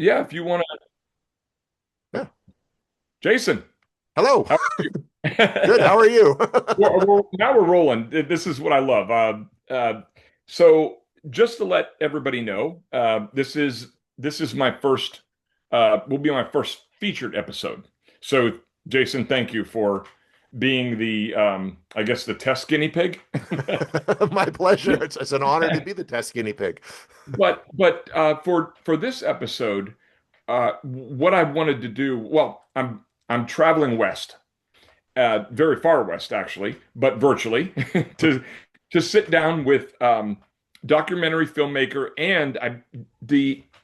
Yeah, if you want to, Yeah. Jason. Hello. How are you? Good. How are you? Now we're rolling. This is what I love. So just to let everybody know, this is my first. Will be my first featured episode. So, Jason, thank you for being the, I guess, the test guinea pig. My pleasure. It's an honor to be the test guinea pig. But for this episode, what I wanted to do, well, I'm traveling west, very far west actually, but virtually, to to sit down with documentary filmmaker and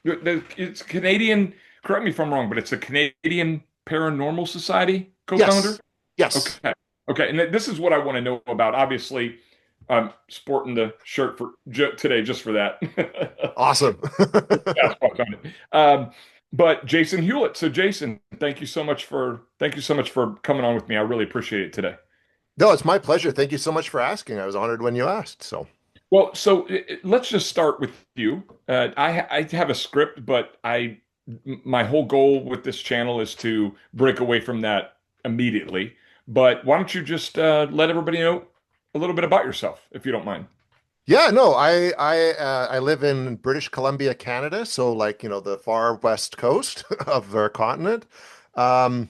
it's Canadian. Correct me if I'm wrong, but it's a Canadian Paranormal Society co-founder. Yes. Yes. Okay, okay, and this is what I want to know about. Obviously, I'm sporting the shirt for today just for that. Awesome. Yeah, fuck on it. But Jason Hewlett. So Jason, thank you so much for coming on with me. I really appreciate it today. No, it's my pleasure. Thank you so much for asking. I was honored when you asked. So, Well, so let's just start with you. I have a script, but my whole goal with this channel is to break away from that immediately. But why don't you just let everybody know a little bit about yourself, if you don't mind? yeah, no, I live in British Columbia, Canada, so like, the far west coast of our continent. Um,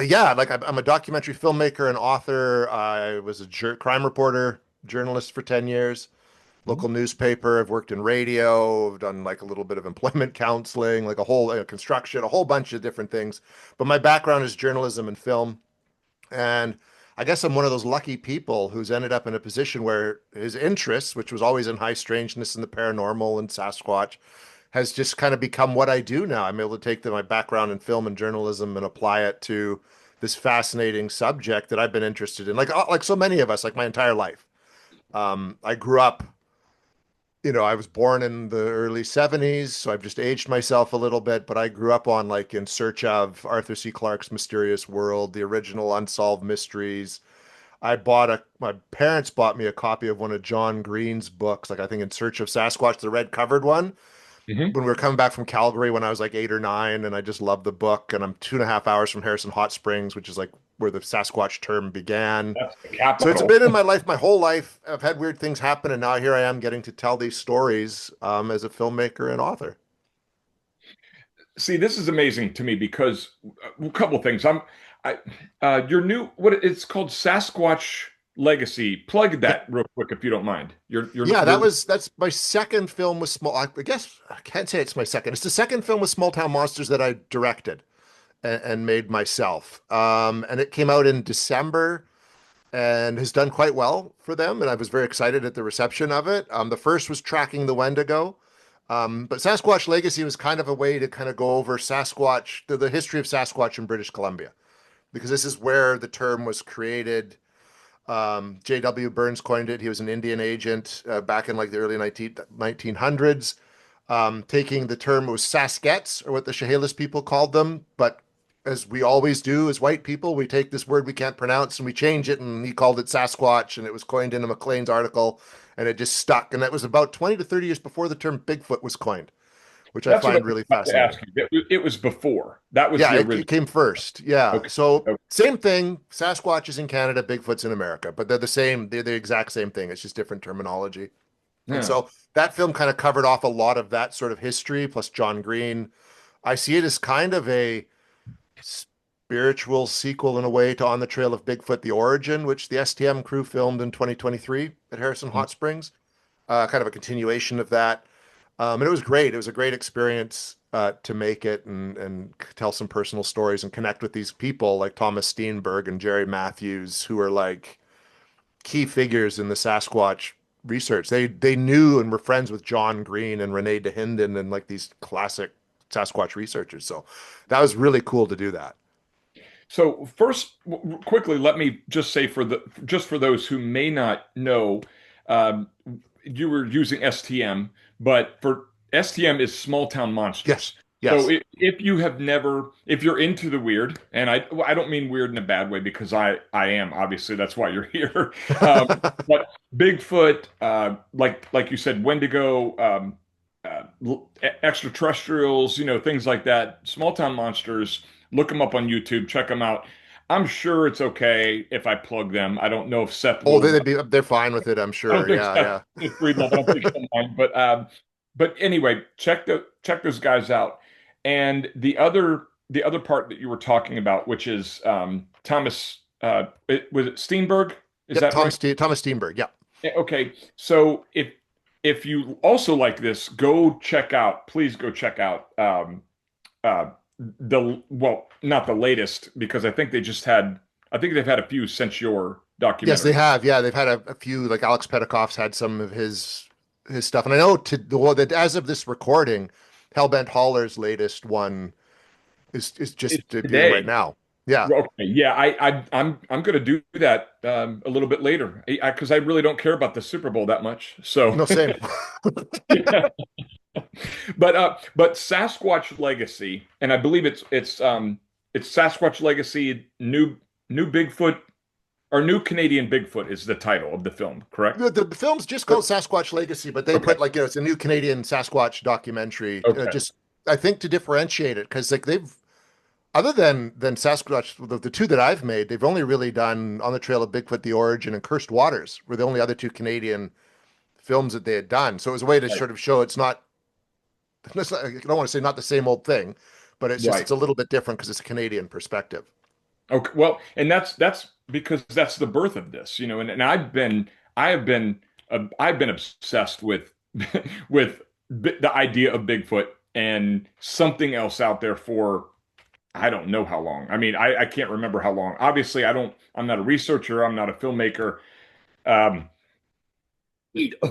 yeah, like I'm a documentary filmmaker and author. I was a crime reporter, journalist for 10 years. Mhm. Local newspaper. I've worked in radio. I've done like a little bit of employment counseling, like a whole construction, a whole bunch of different things. But my background is journalism and film. And I guess I'm one of those lucky people who's ended up in a position where his interests, which was always in high strangeness and the paranormal and Sasquatch, has just kind of become what I do now. I'm able to take my background in film and journalism and apply it to this fascinating subject that I've been interested in, like so many of us, like my entire life. I grew up I was born in the early 70s, so I've just aged myself a little bit, but I grew up on like In Search of Arthur C. Clarke's Mysterious World, the original Unsolved Mysteries. My parents bought me a copy of one of John Green's books, like I think In Search of Sasquatch, the red covered one, Mhm. when we were coming back from Calgary when I was like 8 or 9, and I just loved the book. And I'm 2.5 hours from Harrison Hot Springs, which is like where the Sasquatch term began. That's the So it's capital. been in my life, my whole life. I've had weird things happen, and now here I am getting to tell these stories as a filmmaker and author. See, this is amazing to me because a couple of things. I, your new what it's called Sasquatch Legacy. Plug Yeah, that real quick if you don't mind. yeah, that's my second film with small. I guess I can't say it's my second. It's the second film with Small Town Monsters that I directed and made myself. And it came out in December and has done quite well for them. And I was very excited at the reception of it. The first was Tracking the Wendigo. But Sasquatch Legacy was kind of a way to kind of go over Sasquatch, the history of Sasquatch in British Columbia, because this is where the term was created. J.W. Burns coined it. He was an Indian agent back in like the early 1900s. Taking the term, it was Saskets, or what the Chehalis people called them. But as we always do as white people, we take this word we can't pronounce and we change it. And he called it Sasquatch, and it was coined in a Maclean's article, and it just stuck. And that was about 20 to 30 years before the term Bigfoot was coined, which I That's what I find was really about to fascinating. ask you. It was before. That was Yeah, the it original. came first. Yeah. Okay. So Okay. same thing. Sasquatch is in Canada, Bigfoot's in America, but they're the same. They're the exact same thing. It's just different terminology. And Yeah. so that film kind of covered off a lot of that sort of history, plus John Green. I see it as kind of a spiritual sequel in a way to On the Trail of Bigfoot, The Origin, which the STM crew filmed in 2023 at Harrison Hot Springs. Kind of a continuation of that. And it was great. It was a great experience to make it and tell some personal stories and connect with these people like Thomas Steenberg and Jerry Matthews, who are like key figures in the Sasquatch research. They knew and were friends with John Green and Renee DeHinden and like these classic Sasquatch researchers. So that was really cool to do that. So first, quickly, let me just say just for those who may not know, um, you were using STM, but for STM is small town Yes. monsters. So Yes. if you have never, if you're into the weird, and I don't mean weird in a bad way because I am obviously that's why you're here. But Bigfoot, like you said, Wendigo, extraterrestrials, things like that. Small town monsters. Look them up on YouTube. Check them out. I'm sure it's okay if I plug them. I don't know if Seth Oh, will. they're fine with it, I'm I don't sure. think Yeah, Seth yeah. is breed love. I don't think he'll mind. But anyway, check those guys out. And the other part that you were talking about, which is Thomas. Was it Steenberg? Is Yep, that right? Thomas Steenberg. Yeah. Okay, so if you also like this, please go check out uh well, not the latest because I think they've had a few since your Yes, they documentary. have. Yeah, they've had a few. Like Alex Petikoff's had some of his stuff, and I know well, that as of this recording, Hellbent Haller's latest one is It's just debuting right today. now. Yeah. Okay, yeah, I'm gonna do that a little bit later because I really don't care about the Super Bowl that much. So, No, same. but Sasquatch Legacy, and I believe it's Sasquatch Legacy, new Bigfoot or new Canadian Bigfoot is the title of the film, correct? The film's just called Sasquatch Legacy, but they Okay, put like, it's a new Canadian Sasquatch documentary. okay, Just I think to differentiate it, because like they've other than Sasquatch, the two that I've made, they've only really done On the Trail of Bigfoot, The Origin, and Cursed Waters were the only other two Canadian films that they had done. So it was a way to right, sort of show I don't want to say not the same old thing, but right. it's a little bit different because it's a Canadian perspective. Okay, well, and that's because that's the birth of this, and I've been obsessed with with the idea of Bigfoot and something else out there for I don't know how long. I mean, I can't remember how long. Obviously, I'm not a researcher, I'm not a filmmaker. Um,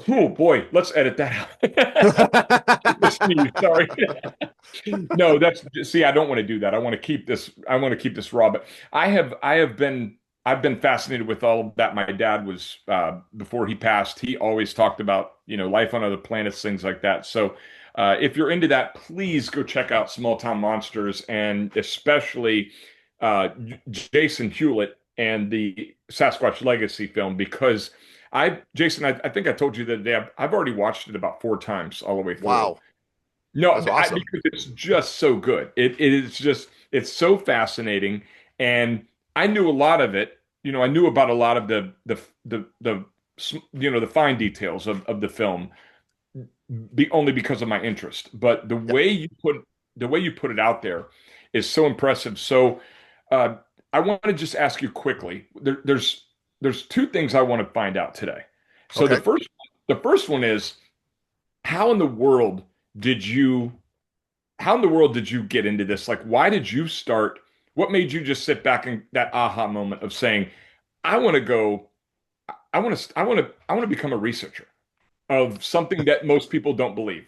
oh boy, let's edit that out. Just sneeze, sorry. No, see, I don't want to do that. I want to keep this raw, but I've been fascinated with all of that. My dad was before he passed, he always talked about, life on other planets, things like that. So if you're into that, please go check out Small Town Monsters and especially Jason Hewlett and the Sasquatch Legacy film because Jason, I think I told you the other day, I've already watched it about 4 times all the way through. Wow, No, that's awesome. because it's just so good. It is just it's so fascinating, and I knew a lot of it. I knew about a lot of the fine details of the film, only because of my interest. But Yep. the way you put it out there is so impressive. So, uh, I want to just ask you quickly. There's two things I want to find out today. So Okay. the first one is how in the world did you how in the world did you get into this? Like, why did you start? What made you just sit back in that aha moment of saying, I want to go, I want to become a researcher of something that most people don't believe.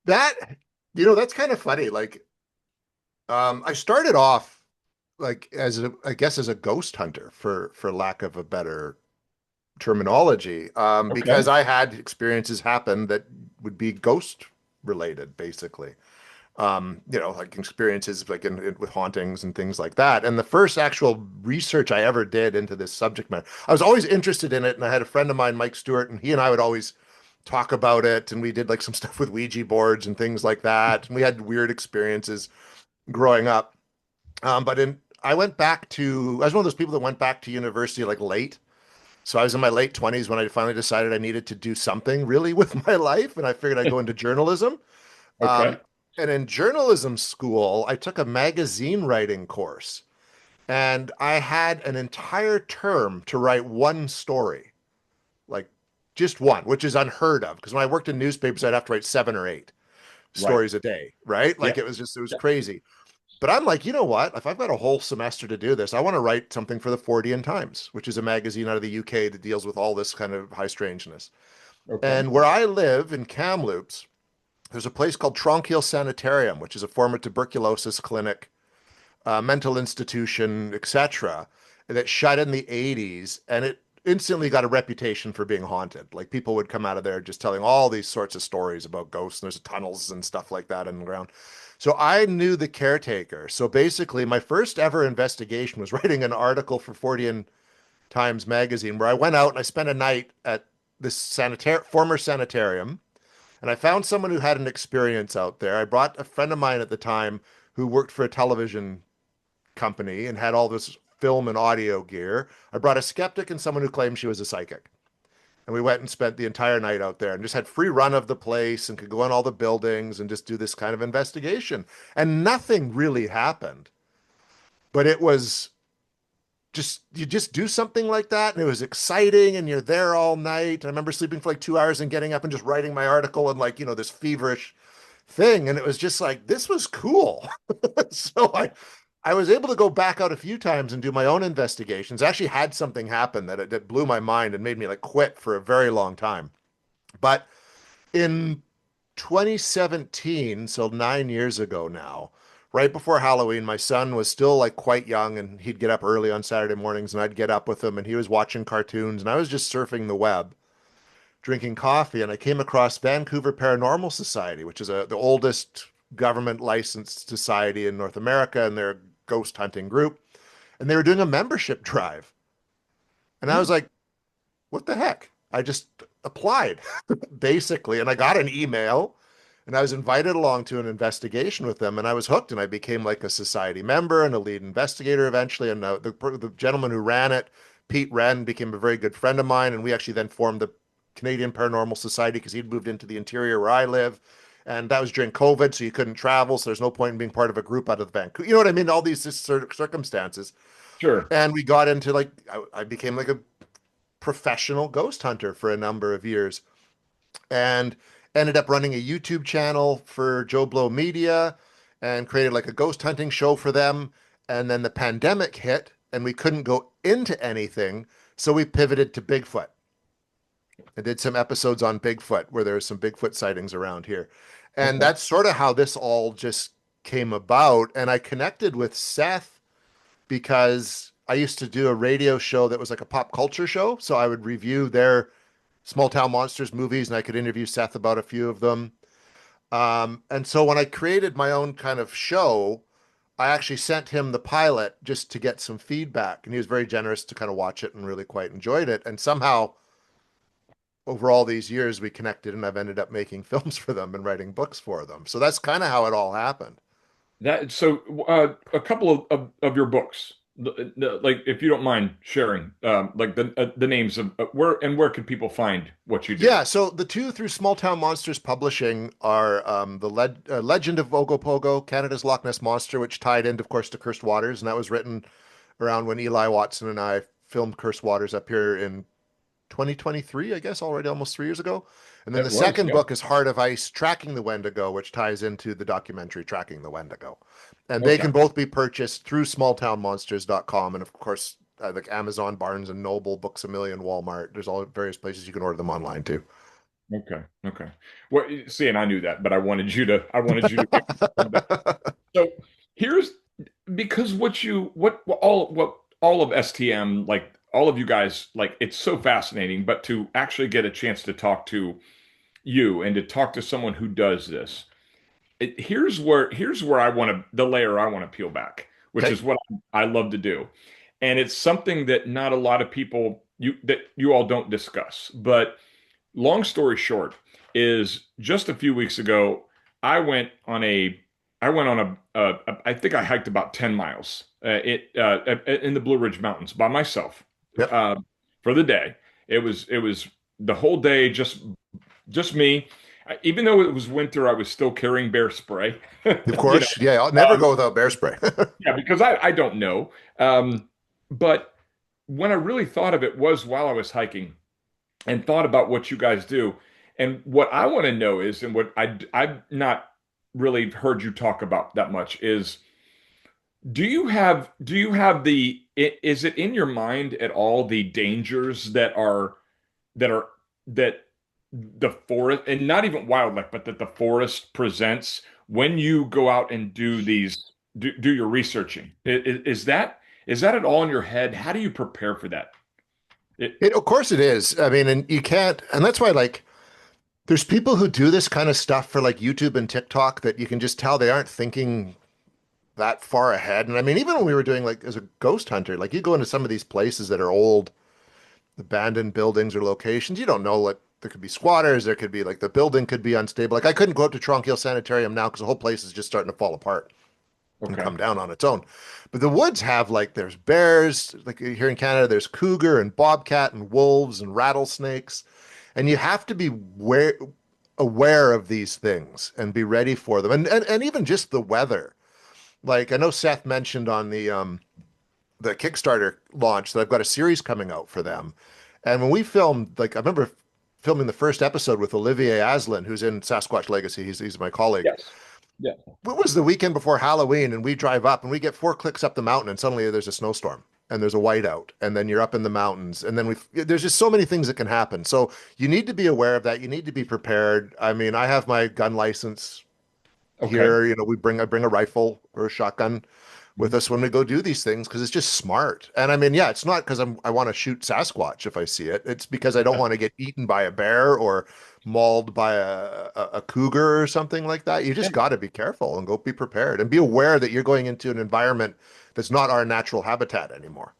That that's kind of funny. Like, I started off like I guess as a ghost hunter for lack of a better terminology, Okay. because I had experiences happen that would be ghost related, basically. Like experiences like with hauntings and things like that. And the first actual research I ever did into this subject matter, I was always interested in it. And I had a friend of mine, Mike Stewart, and he and I would always talk about it. And we did like some stuff with Ouija boards and things like that. And we had weird experiences growing up. I went back I was one of those people that went back to university like late. So I was in my late 20s when I finally decided I needed to do something really with my life. And I figured I'd go into journalism. Okay. Um, and in journalism school, I took a magazine writing course, and I had an entire term to write one story, like just one, which is unheard of. Because when I worked in newspapers, I'd have to write 7 or 8 Right. stories a day, right? Yeah. Like it was Yeah. crazy. But I'm like, you know what? If I've got a whole semester to do this, I want to write something for the Fortean Times, which is a magazine out of the UK that deals with all this kind of high strangeness. Okay. And where I live in Kamloops, there's a place called Tronquil Sanitarium, which is a former tuberculosis clinic, mental institution, etc., that shut in the 80s, and it instantly got a reputation for being haunted. Like people would come out of there just telling all these sorts of stories about ghosts, and there's tunnels and stuff like that in the ground. So I knew the caretaker. So basically, my first ever investigation was writing an article for Fortean Times magazine where I went out and I spent a night at this former sanitarium And I found someone who had an experience out there. I brought a friend of mine at the time who worked for a television company and had all this film and audio gear. I brought a skeptic and someone who claimed she was a psychic. And we went and spent the entire night out there and just had free run of the place and could go in all the buildings and just do this kind of investigation. And nothing really happened. But it was just, you just do something like that and it was exciting and you're there all night. I remember sleeping for like 2 hours and getting up and just writing my article and like, this feverish thing. And it was just like, this was cool. So I was able to go back out a few times and do my own investigations. I actually had something happen that blew my mind and made me like quit for a very long time. But in 2017, so 9 years ago now, right before Halloween, my son was still like quite young and he'd get up early on Saturday mornings and I'd get up with him and he was watching cartoons and I was just surfing the web, drinking coffee, and I came across Vancouver Paranormal Society, which is the oldest government licensed society in North America, and they're a ghost hunting group. And they were doing a membership drive. And I was Hmm. like, what the heck? I just applied basically, and I got an email and I was invited along to an investigation with them and I was hooked and I became like a society member and a lead investigator eventually. And the gentleman who ran it, Pete Wren, became a very good friend of mine. And we actually then formed the Canadian Paranormal Society because he'd moved into the interior where I live. And that was during COVID, so you couldn't travel. So there's no point in being part of a group out of Vancouver. You know what I mean? All these sort of circumstances. Sure. And we got into like, I became like a professional ghost hunter for a number of years and ended up running a YouTube channel for Joe Blow Media and created like a ghost hunting show for them. And then the pandemic hit and we couldn't go into anything. So we pivoted to Bigfoot. I did some episodes on Bigfoot where there's some Bigfoot sightings around here. And Okay. that's sort of how this all just came about. And I connected with Seth because I used to do a radio show that was like a pop culture show. So I would review their Small Town Monsters movies and I could interview Seth about a few of them. And so when I created my own kind of show, I actually sent him the pilot just to get some feedback. And he was very generous to kind of watch it and really quite enjoyed it. And somehow over all these years, we connected and I've ended up making films for them and writing books for them. So that's kind of how it all happened. That so a couple of your books, like if you don't mind sharing, like the names of where could people find what you do? Yeah, so the two through Small Town Monsters Publishing are Legend of Ogopogo, Canada's Loch Ness Monster, which tied in, of course, to Cursed Waters, and that was written around when Eli Watson and I filmed Cursed Waters up here in 2023, I guess, already almost 3 years ago. And then That the was, second yeah. book is Heart of Ice, Tracking the Wendigo, which ties into the documentary Tracking the Wendigo. And they Okay. can both be purchased through smalltownmonsters.com. And of course, like Amazon, Barnes and Noble, Books A Million, Walmart. There's all various places you can order them online too. Okay. Okay. Well, see, and I knew that, but I wanted you to confirm that. So here's because what all of STM, like all of you guys, like it's so fascinating, but to actually get a chance to talk to you and to talk to someone who does this, here's where I want to the layer I want to peel back, which Okay. is what I love to do. And it's something that not a lot of people you all don't discuss. But long story short is just a few weeks ago, I went on a I went on I think I hiked about 10 miles in the Blue Ridge Mountains by myself Yep. uh, for the day. It was the whole day just me. Even though it was winter, I was still carrying bear spray. Of You know, course. Yeah. I'll never um, go without bear spray. yeah, because I don't know. But when I really thought of it was while I was hiking and thought about what you guys do. And what I want to know is, and what I've not really heard you talk about that much is, do you have is it in your mind at all the dangers that are that the forest and not even wildlife, but that the forest presents when you go out and do your researching? Is that at all in your head? How do you prepare for that? It, Of course it is. I mean, and you can't, and that's why like there's people who do this kind of stuff for like YouTube and TikTok that you can just tell they aren't thinking that far ahead. And I mean, even when we were doing like as a ghost hunter, like you go into some of these places that are old, abandoned buildings or locations, you don't know what there could be squatters, there could be like the building could be unstable. Like I couldn't go up to Tronc Hill Sanitarium now because the whole place is just starting to fall apart and Okay. come down on its own. But the woods have like there's bears, like here in Canada, there's cougar and bobcat and wolves and rattlesnakes. And you have to be aware of these things and be ready for them. And even just the weather. Like I know Seth mentioned on the Kickstarter launch that I've got a series coming out for them. And when we filmed, like I remember filming the first episode with Olivier Aslan, who's in Sasquatch Legacy. He's my colleague. Yes. Yeah. It was the weekend before Halloween, and we drive up and we get 4 clicks up the mountain, and suddenly there's a snowstorm and there's a whiteout, and then you're up in the mountains, and then there's just so many things that can happen. So you need to be aware of that. You need to be prepared. I mean, I have my gun license Okay. here. You know, I bring a rifle or a shotgun with us when we go do these things because it's just smart. And I mean, yeah, it's not because I want to shoot Sasquatch if I see it. It's because I don't want to get eaten by a bear or mauled by a cougar or something like that. You Yeah. just got to be careful and go be prepared and be aware that you're going into an environment that's not our natural habitat anymore.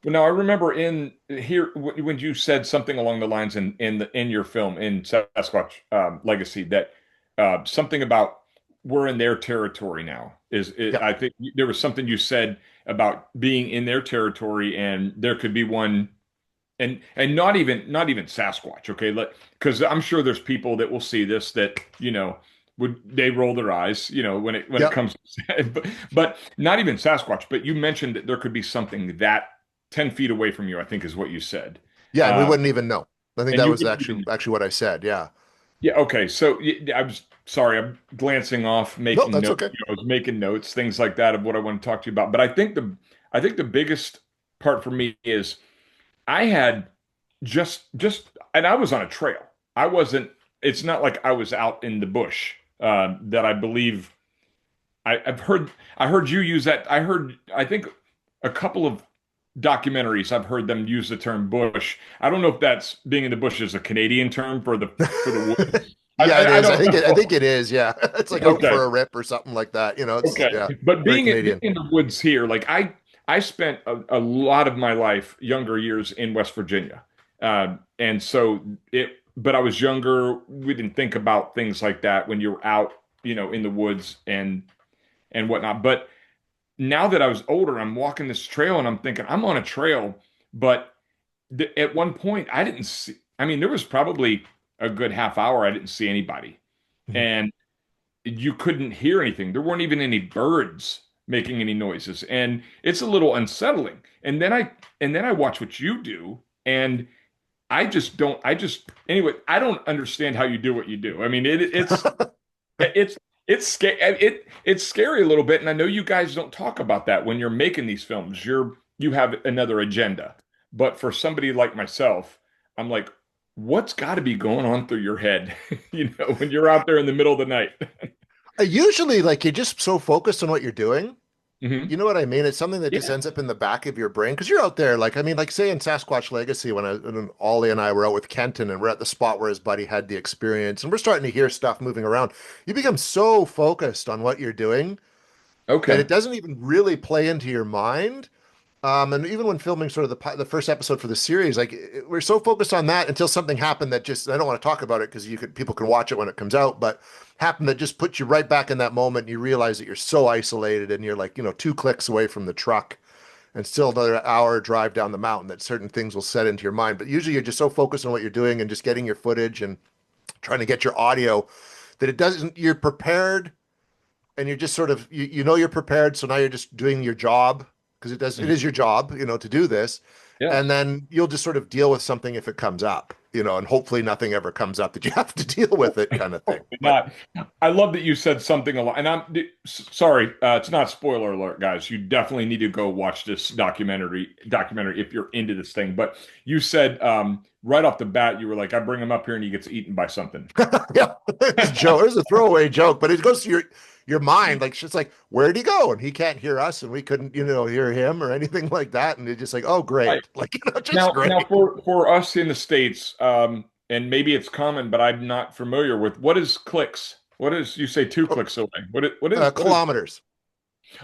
Well, now I remember in here when you said something along the lines in your film in Sasquatch Legacy that something about we're in their territory now Yeah. I think there was something you said about being in their territory and there could be one and not even Sasquatch, okay? Because I'm sure there's people that will see this that would they roll their eyes, when it Yeah. comes to, but not even Sasquatch. But you mentioned that there could be something that 10 feet away from you, I think is what you said, Yeah. And we uh, wouldn't even know. I think and that you was wouldn't even. actually what I said. Yeah. Yeah, okay. So I was sorry, I'm glancing off, No, making that's notes. okay. I was making notes, things like that of what I want to talk to you about. But I think the biggest part for me is I had just and I was on a trail. I wasn't it's not like I was out in the bush that I believe I heard you use that. I think a couple of documentaries I've heard them use the term bush. I don't know if that's being in the bush is a Canadian term for the woods. I, Yeah, it I, I is. don't I know. think it is. Yeah. It's like out Okay. for a rip or something like that. You know, it's Okay. yeah, But very being Canadian. in the woods here, like I spent a lot of my life, younger years in West Virginia. And so but I was younger. We didn't think about things like that when you were out, in the woods and whatnot. But now that I was older, I'm walking this trail and I'm thinking I'm on a trail, but at one point I didn't see, I mean, there was probably a good half hour I didn't see anybody. Mhm. And you couldn't hear anything. There weren't even any birds making any noises, and it's a little unsettling. And then I watch what you do, and I just don't. Anyway. I don't understand how you do what you do. I mean, it's it's scary. It's scary a little bit, and I know you guys don't talk about that when you're making these films. You have another agenda, but for somebody like myself, I'm like, what's got to be going on through your head, when you're out there in the middle of the night. Usually, like you're just so focused on what you're doing. Hmm. You know what I mean? It's something that just Yeah. ends up in the back of your brain because you're out there. Like, I mean, like say in Sasquatch Legacy, when Ollie and I were out with Kenton and we're at the spot where his buddy had the experience and we're starting to hear stuff moving around, you become so focused on what you're doing that Okay. it doesn't even really play into your mind. And even when filming sort of the first episode for the series, like we're so focused on that until something happened that just I don't want to talk about it because people can watch it when it comes out, but happened that just puts you right back in that moment. And you realize that you're so isolated and you're like 2 clicks away from the truck, and still another hour drive down the mountain. That certain things will set into your mind, but usually you're just so focused on what you're doing and just getting your footage and trying to get your audio that it doesn't. You're prepared and you're just sort of you're prepared, so now you're just doing your job because it is Mhm. your job, to do this, and Yes. then you'll just sort of deal with something if it comes up, and hopefully nothing ever comes up that you have to deal with it kind of thing. Hopefully But not. I love that you said something a lot, and sorry, it's not spoiler alert, guys. You definitely need to go watch this documentary if you're into this thing. But you said right off the bat, you were like, "I bring him up here and he gets eaten by something." yeah, it's joke. It's a throwaway joke, but it goes to your mind. Like it's like, where'd he go? And he can't hear us, and we couldn't, hear him or anything like that. And it's just like, oh, Right. great, like just Now great. for us in the States, and maybe it's common, but I'm not familiar with what is clicks. What is you say 2 clicks away? What is Kilometers.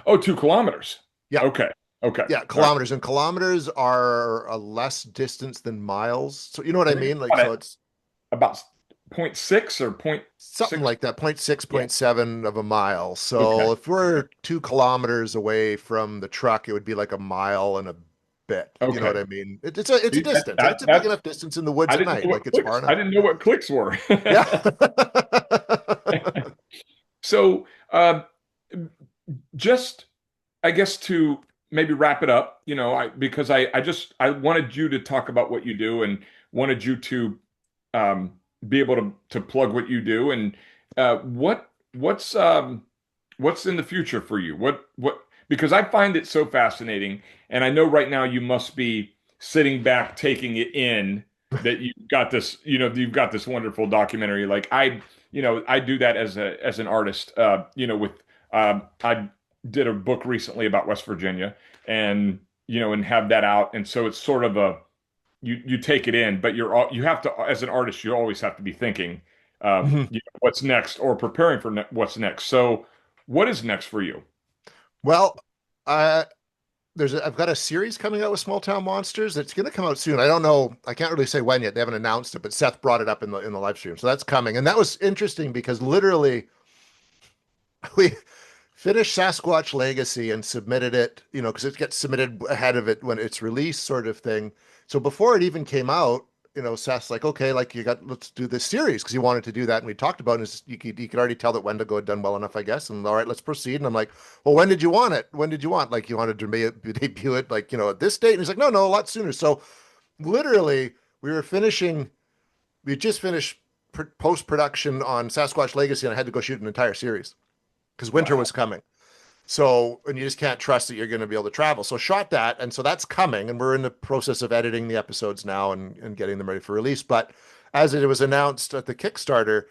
2 kilometers? Yeah. Okay. Okay. Yeah, All right. kilometers and kilometers are a less distance than miles. So you know what I mean? Like About so it. it's about point 0.6 or point Something 0.6. like that, point 0.6, Yeah. point 0.7 of a mile. So Okay. if we're 2 kilometers away from the truck, it would be like a mile and a bit. You know what Okay. I mean? It's a See, distance, and it's a big that's enough distance in the woods I at didn't night. know Like what it's far clicks. I enough. didn't know what clicks were. Yeah. So, just I guess to maybe wrap it up, because I wanted you to talk about what you do and wanted you to um, be able to plug what you do and what's in the future for you? What because I find it so fascinating, and I know right now you must be sitting back taking it in that you've got this wonderful documentary. Like I do that as an artist. With I did a book recently about West Virginia, and and have that out, and so it's sort of a you take it in, but you have to as an artist you always have to be thinking what's next or preparing for what's next. So, what is next for you? Well, uh, I've got a series coming out with Small Town Monsters that's going to come out soon. I don't know. I can't really say when yet. They haven't announced it, but Seth brought it up in the live stream, so that's coming. And that was interesting because literally we finished Sasquatch Legacy and submitted it, because it gets submitted ahead of it when it's released, sort of thing. So before it even came out, Seth's like, okay, like let's do this series because he wanted to do that, and we talked about it. And you could already tell that Wendigo had done well enough, I guess. And all right, let's proceed. And I'm like, well, when did you want it? When did you want? Like, you wanted to debut it, like, at this date? And he's like, no, no, a lot sooner. So literally, we were finishing. We just finished post production on Sasquatch Legacy, and I had to go shoot an entire series because winter Wow. was coming. So, and you just can't trust that you're going to be able to travel. So shot that. And so that's coming. And we're in the process of editing the episodes now and getting them ready for release. But as it was announced at the Kickstarter,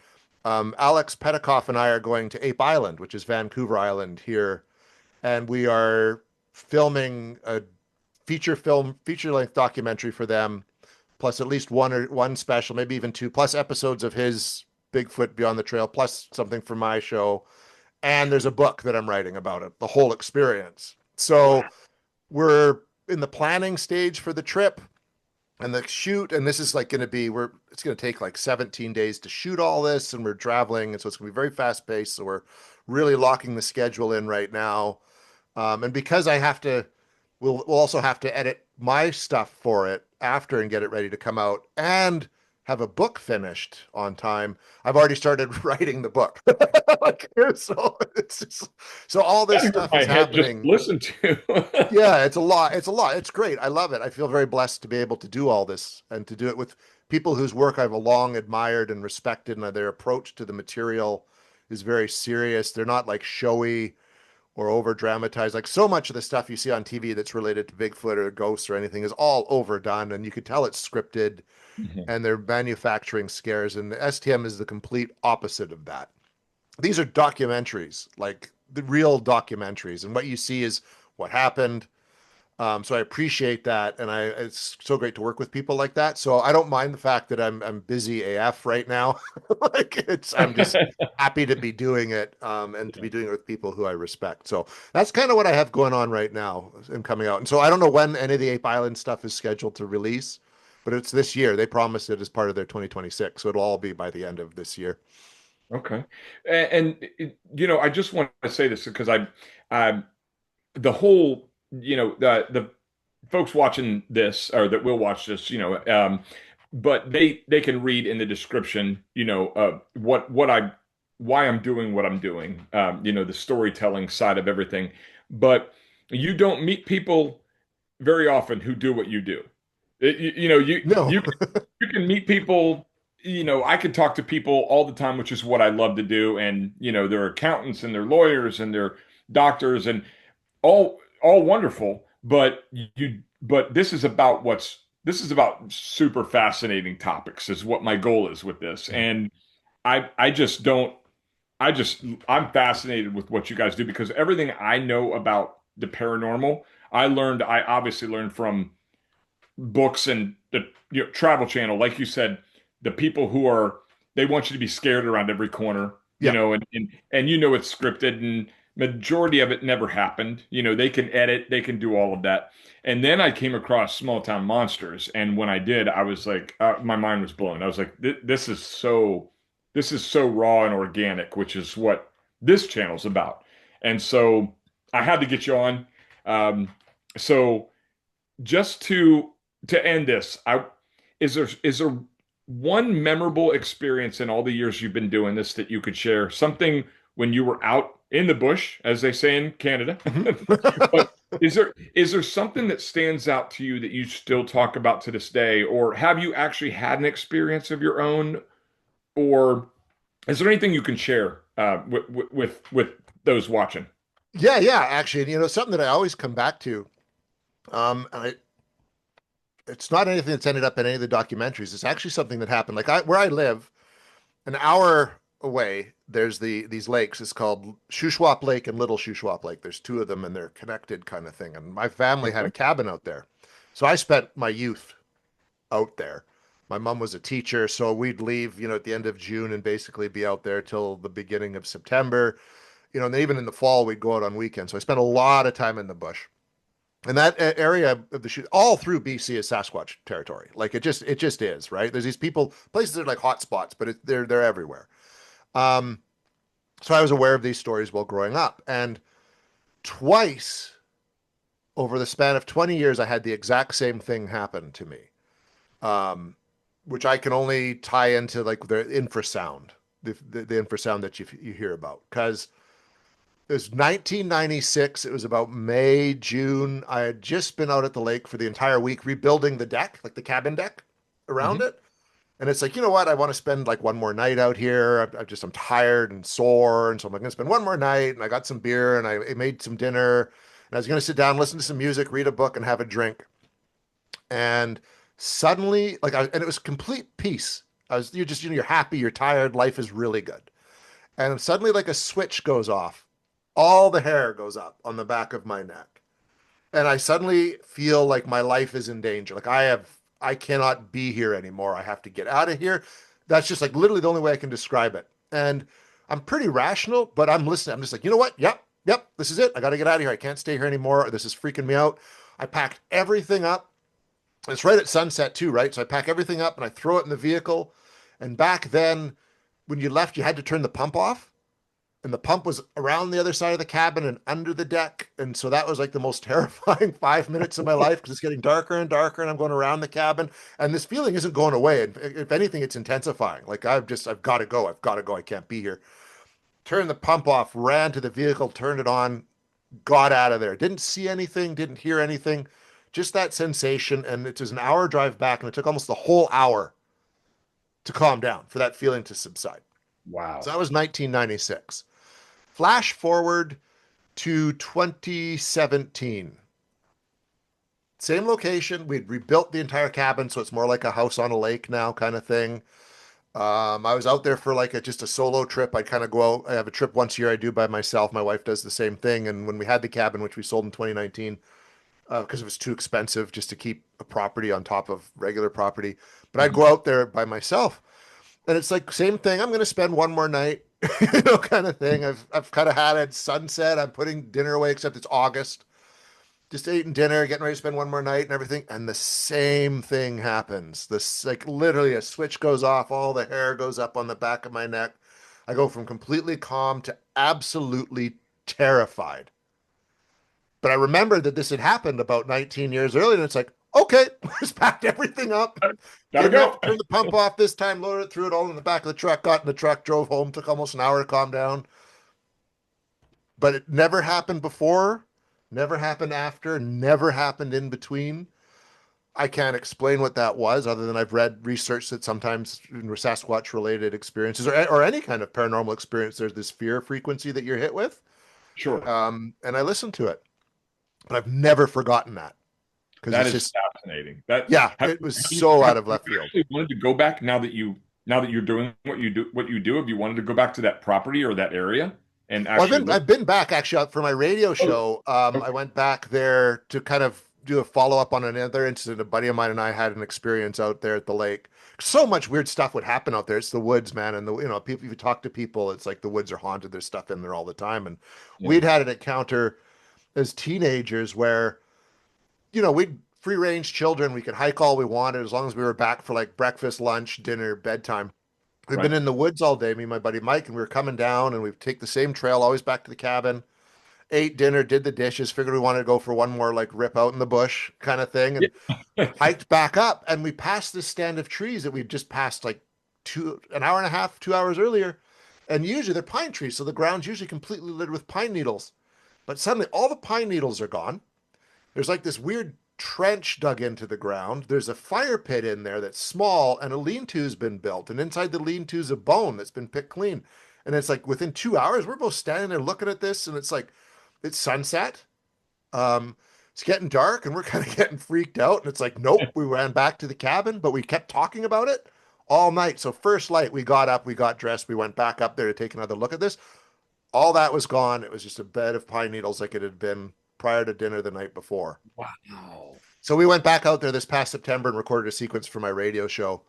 Alex Petikoff and I are going to Ape Island, which is Vancouver Island here. And we are filming a feature length documentary for them, plus at least one special, maybe even two, plus episodes of his Bigfoot Beyond the Trail, plus something for my show, and there's a book that I'm writing about it, the whole experience. So Wow. we're in the planning stage for the trip and the shoot, and this is like going to be it's going to take like 17 days to shoot all this, and we're traveling, and so it's going to be very fast paced. So we're really locking the schedule in right now, and because I have to, we'll also have to edit my stuff for it after and get it ready to come out and have a book finished on time. I've already started writing the book. Like, so it's just, so all this That hurt stuff my is head just to happening. listen to. Yeah, it's a lot. It's a lot. It's great. I love it. I feel very blessed to be able to do all this and to do it with people whose work I've long admired and respected, and their approach to the material is very serious. They're not like showy or over dramatized. Like so much of the stuff you see on TV that's related to Bigfoot or ghosts or anything is all overdone, and you could tell it's scripted Mhm. and they're manufacturing scares. And the STM is the complete opposite of that. These are documentaries, like the real documentaries, and what you see is what happened. So I appreciate that, and it's so great to work with people like that. So I don't mind the fact that I'm busy AF right now. Like I'm just happy to be doing it, and to be doing it with people who I respect. So that's kind of what I have going on right now and coming out. And so I don't know when any of the Ape Island stuff is scheduled to release, but it's this year. They promised it as part of their 2026, so it'll all be by the end of this year. Okay. I just want to say this because the whole, the folks watching this or that will watch this, but they can read in the description, why I'm doing what I'm doing, the storytelling side of everything. But you don't meet people very often who do what you do. No. You can meet people. I can talk to people all the time, which is what I love to do. And they're accountants and they're lawyers and they're doctors and all wonderful. But this is about super fascinating topics. Is what my goal is with this. And I just don't. I'm fascinated with what you guys do because everything I know about the paranormal, I obviously learned from books and the Travel Channel, like you said, the people who are they want you to be scared around every corner, Yeah. and it's scripted, and majority of it never happened. They can edit, they can do all of that. And then I came across Small Town Monsters, and when I did, I was like, my mind was blown. I was like, this is so raw and organic, which is what this channel's about. And so I had to get you on. Um, so just to end this, I is there one memorable experience in all the years you've been doing this that you could share? Something when you were out in the bush, as they say in Canada. Mhm. But is there something that stands out to you that you still talk about to this day, or have you actually had an experience of your own, or is there anything you can share with those watching? Yeah, yeah, actually, and, something that I always come back to. And it's not anything that's ended up in any of the documentaries. It's actually something that happened. Like where I live, an hour away, there's these lakes. It's called Shuswap Lake and Little Shuswap Lake. There's two of them, and they're connected, kind of thing. And my family had Okay. a cabin out there, so I spent my youth out there. My mom was a teacher, so we'd leave, at the end of June and basically be out there till the beginning of September. And then even in the fall, we'd go out on weekends. So I spent a lot of time in the bush. And that area of the shoot all through BC is Sasquatch territory. Like it just is, right? There's these places that are like hot spots, but they're everywhere. Um, so I was aware of these stories while growing up, and twice over the span of 20 years, I had the exact same thing happen to me, um, which I can only tie into like the infrasound, the infrasound that you hear about, because it was 1996. It was about May, June. I had just been out at the lake for the entire week rebuilding the deck, like the cabin deck around Hmm. it. And it's like, you know what? I want to spend like one more night out here. I'm tired and sore. And so I'm like, going to spend one more night. And I got some beer and I made some dinner. And I was going to sit down, listen to some music, read a book, and have a drink. And suddenly, and it was complete peace. You're just, you're happy, you're tired, life is really good. And suddenly, like a switch goes off, all the hair goes up on the back of my neck. And I suddenly feel like my life is in danger. Like I cannot be here anymore. I have to get out of here. That's just like literally the only way I can describe it. And I'm pretty rational, but I'm listening. I'm just like, you know what? Yep, yep, this is it. I got to get out of here. I can't stay here anymore. This is freaking me out. I packed everything up. It's right at sunset too, right? So I pack everything up and I throw it in the vehicle. And back then, when you left, you had to turn the pump off, and the pump was around the other side of the cabin and under the deck. And so that was like the most terrifying 5 minutes of my life, because it's getting darker and darker and I'm going around the cabin and this feeling isn't going away. And if anything, it's intensifying. Like I've got to go. I've got to go. I can't be here. Turned the pump off, ran to the vehicle, turned it on, got out of there. Didn't see anything, didn't hear anything, just that sensation. And it was an hour drive back, and it took almost the whole hour to calm down for that feeling to subside. So Wow. that was 1996. Flash forward to 2017. Same location. We'd rebuilt the entire cabin, so it's more like a house on a lake now kind of thing. I was out there for like just a solo trip. I kind of go out. I have a trip once a year I do by myself. My wife does the same thing. And when we had the cabin, which we sold in 2019, because it was too expensive just to keep a property on top of regular property, but I'd Mhm. go out there by myself. And it's like same thing. I'm going to spend one more night, kind of thing. I've kind of had it sunset. I'm putting dinner away, except it's August. Just eating dinner, getting ready to spend one more night and everything. And the same thing happens. This like literally a switch goes off, all the hair goes up on the back of my neck. I go from completely calm to absolutely terrified. But I remembered that this had happened about 19 years earlier, and it's like, okay, just packed everything up. Gotta Didn't have go. to turn the pump off this time, loaded it, threw it all in the back of the truck, got in the truck, drove home, took almost an hour to calm down. But it never happened before, never happened after, never happened in between. I can't explain what that was, other than I've read research that sometimes in Sasquatch related experiences, or any kind of paranormal experience, there's this fear frequency that you're hit with. Sure. And I listened to it, but I've never forgotten that, because That it's is just, fascinating. That yeah, have, it was have so out of you left field. actually wanted to go back now that you're doing what you do? Have you wanted to go back to that property or that area and Well, actually live? I've been back actually for my radio Oh, show. I okay. went back there to kind of do a follow up on another incident. A buddy of mine and I had an experience out there at the lake. So much weird stuff would happen out there. It's the woods, man, and the people. If you talk to people, it's like the woods are haunted. There's stuff in there all the time, and Yeah. we'd had an encounter as teenagers where we'd free range children. We could hike all we wanted as long as we were back for like breakfast, lunch, dinner, bedtime. We've been Right. in the woods all day, me and my buddy Mike, and we were coming down, and we'd take the same trail always back to the cabin. Ate dinner, did the dishes, figured we wanted to go for one more like rip out in the bush kind of thing, Yeah. and hiked back up. And we passed this stand of trees that we'd just passed like an hour and a half, 2 hours earlier. And usually they're pine trees, so the ground's usually completely littered with pine needles. But suddenly all the pine needles are gone. There's like this weird trench dug into the ground. There's a fire pit in there that's small, and a lean-to's been built. And inside the lean-to's a bone that's been picked clean. And it's like within 2 hours, we're both standing there looking at this, and it's like it's sunset. Um, it's getting dark, and we're kind of getting freaked out. And it's like, nope, we ran back to the cabin, but we kept talking about it all night. So first light, we got up, we got dressed, we went back up there to take another look at this. All that was gone. It was just a bed of pine needles like it had been prior to dinner the night before. Wow. So we went back out there this past September and recorded a sequence for my radio show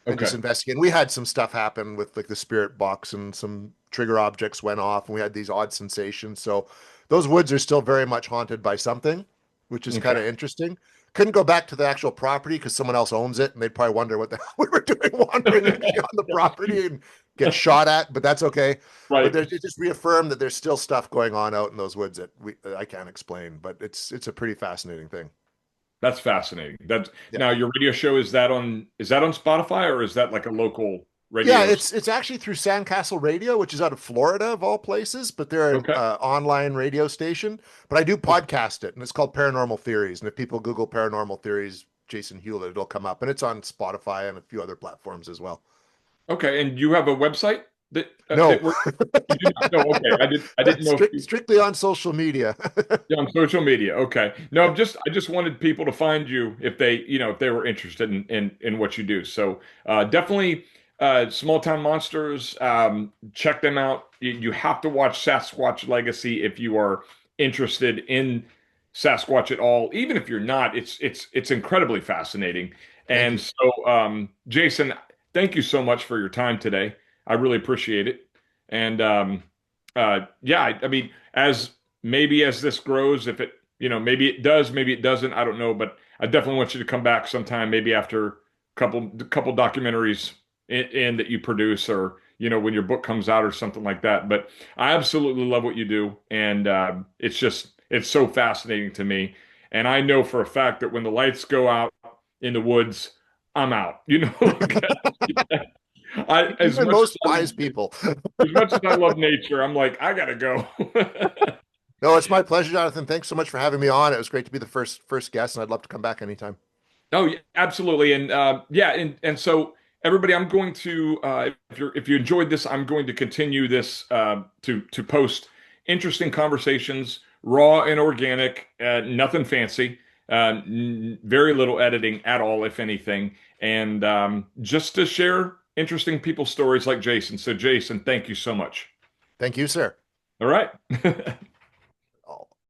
and just Okay. investigated. We had some stuff happen with like the spirit box, and some trigger objects went off, and we had these odd sensations. So those woods are still very much haunted by something, which is kind Okay. of interesting. Couldn't go back to the actual property because someone else owns it, and they'd probably wonder what the hell we were doing wandering on the property and get shot at, but that's okay. But Right. it just reaffirmed that there's still stuff going on out in those woods that I can't explain, but it's a pretty fascinating thing. That's fascinating. That's Yeah. now your radio show, is that on Spotify, or is that like a local Yeah, radio? it's actually through Sandcastle Radio, which is out of Florida of all places, but they're an Okay. online radio station. But I do podcast it, and it's called Paranormal Theories. And if people Google Paranormal Theories, Jason Hewlett, it'll come up, and it's on Spotify and a few other platforms as well. Okay. And you have a website that No, you do not know. Okay. I didn't know if you strictly on social media. yeah, on social media. Okay. No, I just wanted people to find you if they were interested in what you do. So definitely Small Town Monsters. Check them out. You have to watch Sasquatch Legacy if you are interested in Sasquatch at all. Even if you're not, it's incredibly fascinating. Thank And you. so Jason, thank you so much for your time today. I really appreciate it. And yeah, I mean, as this grows, if it, maybe it does, maybe it doesn't, I don't know, but I definitely want you to come back sometime, maybe after a couple documentaries in that you produce, or when your book comes out or something like that. But I absolutely love what you do, and it's so fascinating to me. And I know for a fact that when the lights go out in the woods, I'm out. You As and much as most wise people. I love nature, I'm like, I gotta go. No, it's my pleasure, Jonathan. Thanks so much for having me on. It was great to be the first guest, and I'd love to come back anytime. Oh, yeah, absolutely. And yeah, and so everybody, I'm going to if you enjoyed this, I'm going to continue this to post interesting conversations, raw and organic, nothing fancy, very little editing at all, if anything, and just to share interesting people's stories like Jason. So, Jason, thank you so much. Thank you, sir. All right.